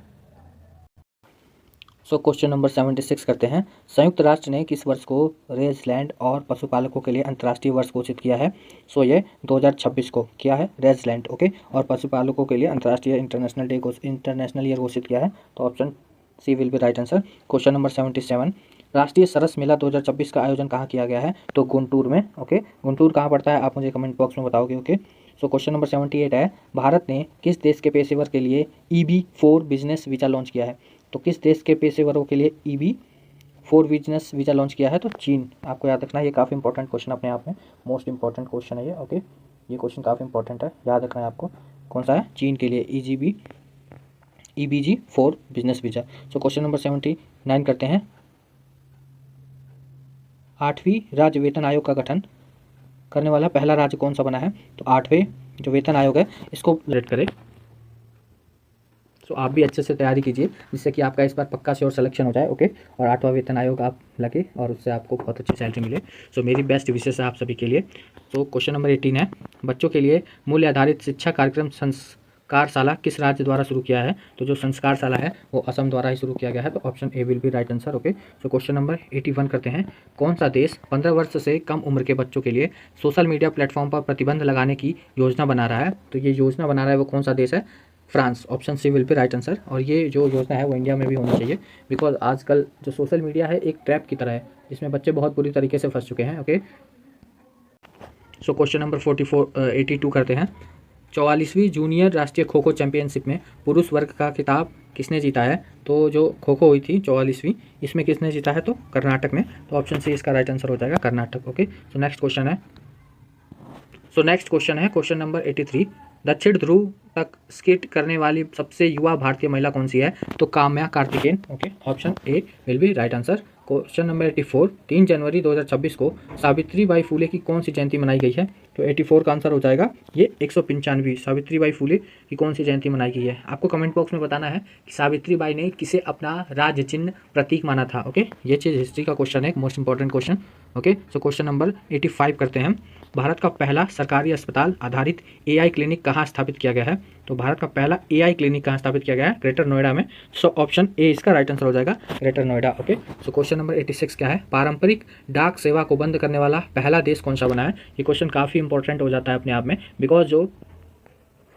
so question number 76 करते हैं। संयुक्त राष्ट्र ने किस वर्ष को रेजलैंड और पशुपालकों के लिए अंतर्राष्ट्रीय वर्ष घोषित किया है? सो ये 2026 को किया है रेजलैंड। ओके, और पशुपालकों के लिए अंतर्राष्ट्रीय इंटरनेशनल ईयर घोषित किया है। तो option C will be right answer. Question number 77, राष्ट्रीय सरस मेला 2026 का आयोजन कहाँ किया गया है? तो गुंटूर में। ओके, गुंटूर कहाँ पड़ता है आप मुझे कमेंट बॉक्स में बताओगे। ओके, सो क्वेश्चन नंबर 78 है, भारत ने किस देश के पेशेवर के लिए EB4 बिजनेस वीज़ा लॉन्च किया है? तो किस देश के पेशेवरों के लिए EB4 बिजनेस वीज़ा लॉन्च किया है? तो चीन। आपको याद रखना है, ये काफ़ी इंपॉर्टेंट क्वेश्चन अपने आप में, मोस्ट इंपॉर्टेंट क्वेश्चन है ये। ओके, ये क्वेश्चन काफ़ी इंपॉर्टेंट है, याद रखना है आपको। कौन सा है? चीन के लिए EBG4 बिजनेस वीज़ा। सो क्वेश्चन नंबर 79 करते हैं। 8वीं राज्य वेतन आयोग का गठन करने वाला पहला राज्य कौन सा बना है? तो 8वें जो वेतन आयोग है इसको रिलेट करें। तो आप भी अच्छे से तैयारी कीजिए जिससे कि आपका इस बार पक्का श्योर सिलेक्शन हो जाए। ओके, और 8वां वेतन आयोग आप लगे और उससे आपको बहुत अच्छी सैलरी मिले। सो मेरी बेस्ट विशेष है आप सभी के लिए। तो क्वेश्चन नंबर 18 है, बच्चों के लिए मूल्य आधारित शिक्षा कार्यक्रम संस्कारशाला किस राज्य द्वारा शुरू किया है? तो जो संस्कारशाला है वो असम द्वारा ही शुरू किया गया है। तो option A will be right answer. Okay, so question number 81 करते हैं। कौन सा देश 15 वर्ष से कम उम्र के बच्चों के लिए सोशल मीडिया प्लेटफॉर्म पर प्रतिबंध लगाने की योजना बना रहा है? तो ये योजना बना रहा है वो कौन सा देश है? France. Option C will be right answer. और ये जो योजना है वो इंडिया में भी होनी चाहिए, बिकॉज आजकल जो सोशल मीडिया है एक ट्रैप की तरह है, इसमें बच्चे बहुत बुरी तरीके से फंस चुके हैं। ओके, सो क्वेश्चन नंबर 82 करते हैं। 44वीं जूनियर राष्ट्रीय खो खो चैंपियनशिप में पुरुष वर्ग का खिताब किसने जीता है? तो जो खो खो हुई थी 44वीं, इसमें किसने जीता है? तो कर्नाटक में। तो ऑप्शन सी इसका राइट आंसर हो जाएगा, कर्नाटक। ओके, सो नेक्स्ट क्वेश्चन है क्वेश्चन नंबर 83, दक्षिण ध्रुव तक स्कीट करने वाली सबसे युवा भारतीय महिला कौन सी है? तो Kamya Karthikeyan. Okay, option A will be right answer. Question number 84, 3 जनवरी 2026 को सावित्रीबाई फुले की कौन सी जयंती मनाई गई है? तो 84 का आंसर हो जाएगा ये 195वीं सावित्रीबाई फुले की कौन सी जयंती मनाई गई है। आपको कमेंट बॉक्स में बताना है कि सावित्रीबाई ने किसे अपना राज्य चिन्ह प्रतीक माना था। ओके, ये चीज़ हिस्ट्री का क्वेश्चन है, most important question. Okay, so question number 85 करते हैं। भारत का पहला सरकारी अस्पताल आधारित AI क्लिनिक कहाँ स्थापित किया गया है? तो भारत का पहला AI क्लिनिक कहाँ स्थापित किया गया है? ग्रेटर नोएडा में। सो ऑप्शन ए इसका राइट आंसर हो जाएगा, greater Noida. Okay, so question number 86 क्या है? पारंपरिक डाक सेवा को बंद करने वाला पहला देश कौन सा बना है? ये क्वेश्चन काफ़ी इंपॉर्टेंट हो जाता है अपने आप में, बिकॉज जो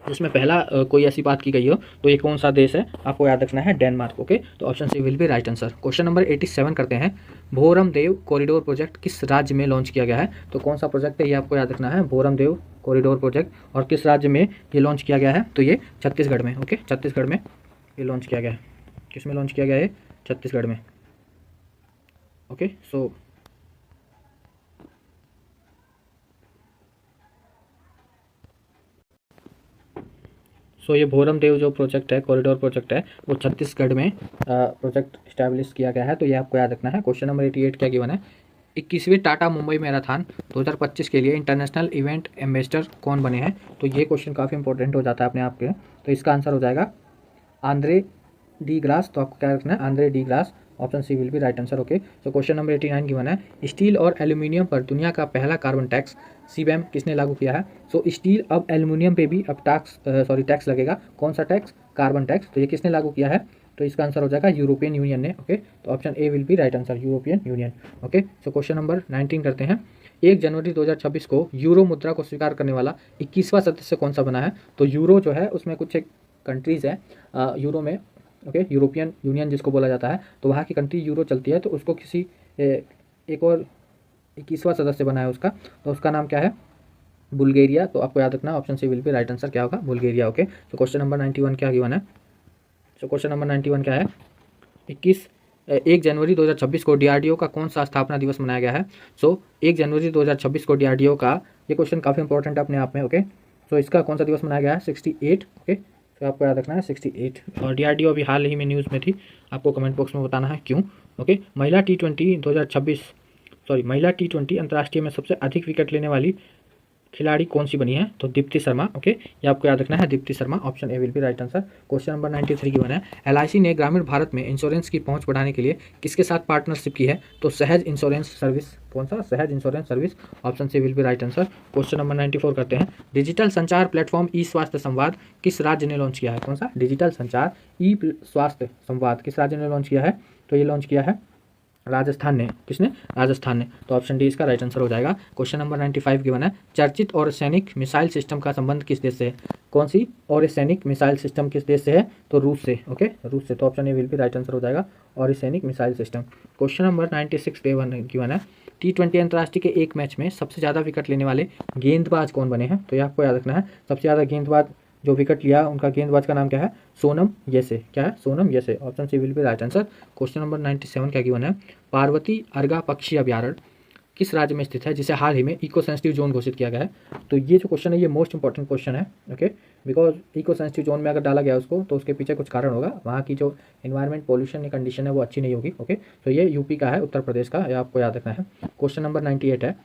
जिसमें पहला कोई ऐसी बात की गई हो तो ये कौन सा देश है? आपको याद रखना है, डेनमार्क। ओके, तो option C will be right answer. Question number 87 करते हैं। भोरम देव कॉरिडोर प्रोजेक्ट किस राज्य में लॉन्च किया गया है? तो कौन सा प्रोजेक्ट है ये आपको याद रखना है, भोरम देव कॉरिडोर प्रोजेक्ट, और किस राज्य में ये लॉन्च किया गया है? तो ये छत्तीसगढ़ में। ओके, छत्तीसगढ़ में ये लॉन्च किया गया है। किस में लॉन्च किया गया है? छत्तीसगढ़ में। ओके, सो ये भोरम देव जो प्रोजेक्ट है, कॉरिडोर प्रोजेक्ट है, वो छत्तीसगढ़ में प्रोजेक्ट इस्टेब्लिश किया गया है। तो ये आपको याद रखना है। क्वेश्चन नंबर 88 क्या गिवन है? 21वीं टाटा मुंबई मैराथन 2025 के लिए इंटरनेशनल इवेंट एम्बेसडर कौन बने हैं? तो ये क्वेश्चन काफ़ी इंपॉर्टेंट हो जाता है अपने आप के। तो इसका आंसर हो जाएगा आंद्रे डी ग्रास। तो आपको क्या रखना है? Andre de Grasse. Option C will be right answer. Okay, तो क्वेश्चन नंबर 89 गिवन है। स्टील और एल्यूमिनियम पर दुनिया का पहला कार्बन टैक्स CBAM किसने लागू किया है? सो स्टील अब एल्यूमिनियम पे भी अब टैक्स लगेगा। कौन सा टैक्स? Carbon tax. तो ये किसने लागू किया है? तो इसका आंसर हो जाएगा यूरोपियन यूनियन ने। ओके, तो option A will be right answer, European union. Okay, so question number 19 करते हैं। 1 जनवरी 2026 को यूरो मुद्रा को स्वीकार करने वाला 21वां सदस्य कौन सा बना है? तो यूरो जो है उसमें कुछ एक कंट्रीज़ है यूरो में ओके, यूरोपियन यूनियन जिसको बोला जाता है, तो वहाँ की कंट्री यूरो चलती है, तो उसको किसी एक और 21वां सदस्य बना है उसका, तो उसका नाम क्या है, बुल्गारिया। तो आपको याद रखना option C will be right answer क्या होगा, बुल्गारिया। ओके, तो क्वेश्चन नंबर 91 क्या गिवन है, सो क्वेश्चन नंबर 91 क्या है, 1 जनवरी 2026 को डीआरडीओ का कौन सा स्थापना दिवस मनाया गया है। सो 1 जनवरी 2026 को डीआरडीओ का, ये क्वेश्चन काफ़ी इंपॉर्टेंट है अपने आप में। ओके, सो इसका कौन सा दिवस मनाया गया है, 68। ओके, तो आपको याद रखना है 68। और डीआरडीओ अभी हाल ही में न्यूज़ में थी, आपको कमेंट बॉक्स में बताना है क्यों। ओके, महिला T20 2026 सॉरी महिला T20 अंतर्राष्ट्रीय में सबसे अधिक विकेट लेने वाली खिलाड़ी कौन सी बनी है, तो दीप्ति शर्मा। ओके, ये आपको याद रखना है, Deepti Sharma. Option A will be right answer. Question number 93 की बना है, एलआईसी ने ग्रामीण भारत में इंश्योरेंस की पहुंच बढ़ाने के लिए किसके साथ पार्टनरशिप की है, तो सहज इंश्योरेंस सर्विस। कौन सा, Sahaj insurance service. Option C will be right answer. Question number 94 करते हैं, डिजिटल संचार प्लेटफॉर्म ई स्वास्थ्य संवाद किस राज्य ने लॉन्च किया है। कौन सा, डिजिटल संचार ई स्वास्थ्य संवाद किस राज्य ने लॉन्च किया है, तो ये लॉन्च किया है राजस्थान ने। किसने, राजस्थान ने। तो ऑप्शन डी इसका राइट आंसर हो जाएगा। क्वेश्चन नंबर 95 गिवन है, चर्चित और सैनिक मिसाइल सिस्टम का संबंध किस देश से है। कौन सी, और सैनिक मिसाइल सिस्टम किस देश से है, तो रूस से। ओके, रूस से। तो ऑप्शन ए विल भी राइट आंसर हो जाएगा, और सैनिक missile system. Question number 96 given है, T20 अंतर्राष्ट्रीय के एक मैच में सबसे ज़्यादा विकेट लेने वाले गेंदबाज कौन बने हैं, तो ये आपको याद रखना है। सबसे ज़्यादा गेंदबाज जो विकेट लिया उनका गेंदबाज का नाम क्या है, सोनम येसे। क्या है, Sonam Yeshe. Option C will be right answer. Question number 97 क्या गिवन है, पार्वती अर्गा पक्षी अभ्यारण्य किस राज्य में स्थित है जिसे हाल ही में इको सेंसिटिव जोन घोषित किया गया है। तो ये जो क्वेश्चन है ये मोस्ट इंपॉर्टेंट क्वेश्चन है। Okay, because eco sensitive zone में अगर डाला गया उसको तो उसके पीछे कुछ कारण होगा, वहाँ की जो इन्वायरमेंट पोल्यूशन की कंडीशन है वो अच्छी नहीं होगी। ओके, तो ये यूपी का है, उत्तर प्रदेश का, ये आपको याद रखना है। क्वेश्चन नंबर 98 है,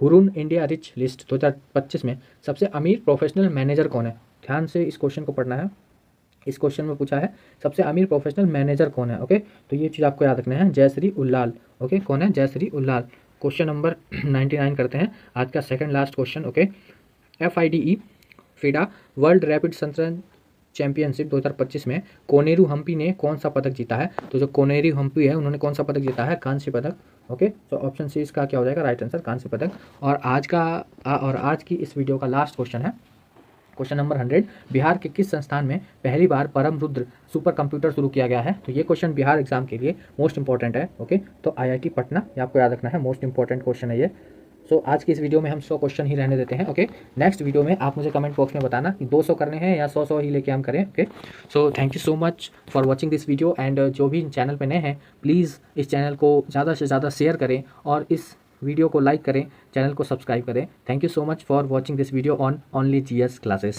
हुरून इंडिया रिच लिस्ट 2025 में सबसे अमीर प्रोफेशनल मैनेजर कौन है। ध्यान से इस क्वेश्चन को पढ़ना है, इस क्वेश्चन में पूछा है सबसे अमीर प्रोफेशनल मैनेजर कौन है। ओके, तो ये चीज़ आपको याद रखना है, जयश्री उल्लाल। ओके, कौन है, जयश्री उल्लाल। क्वेश्चन नंबर 99 करते हैं, आज का second last question. Okay, FIDE FIDA world rapid शतरंज चैंपियनशिप 2025 में कोनेरू हम्पी ने कौन सा पदक जीता है। तो जो कोनेरू हम्पी है उन्होंने कौन सा पदक जीता है, कांस्य पदक। ओके, तो ऑप्शन सी इसका क्या हो जाएगा, राइट आंसर, कांस्य पदक। और आज की इस वीडियो का लास्ट क्वेश्चन है, क्वेश्चन नंबर 100, बिहार के किस संस्थान में पहली बार परम रुद्र सुपर कंप्यूटर शुरू किया गया है। तो ये क्वेश्चन बिहार एग्जाम के लिए मोस्ट इंपॉर्टेंट है। ओके, तो IIT पटना, ये आपको याद रखना है, मोस्ट इंपॉर्टेंट क्वेश्चन है ये। सो आज की इस वीडियो में हम 100 क्वेश्चन ही रहने देते हैं। ओके, नेक्स्ट वीडियो में आप मुझे कमेंट बॉक्स में बताना कि 200 करने हैं या 100 ही लेके हम करें। Okay, so thank you so much for watching this video, and जो भी चैनल पे नए हैं प्लीज़ इस चैनल को ज़्यादा से ज़्यादा शेयर करें और इस वीडियो को लाइक करें, चैनल को सब्सक्राइब करें। Thank you so much for watching this video on only GS classes.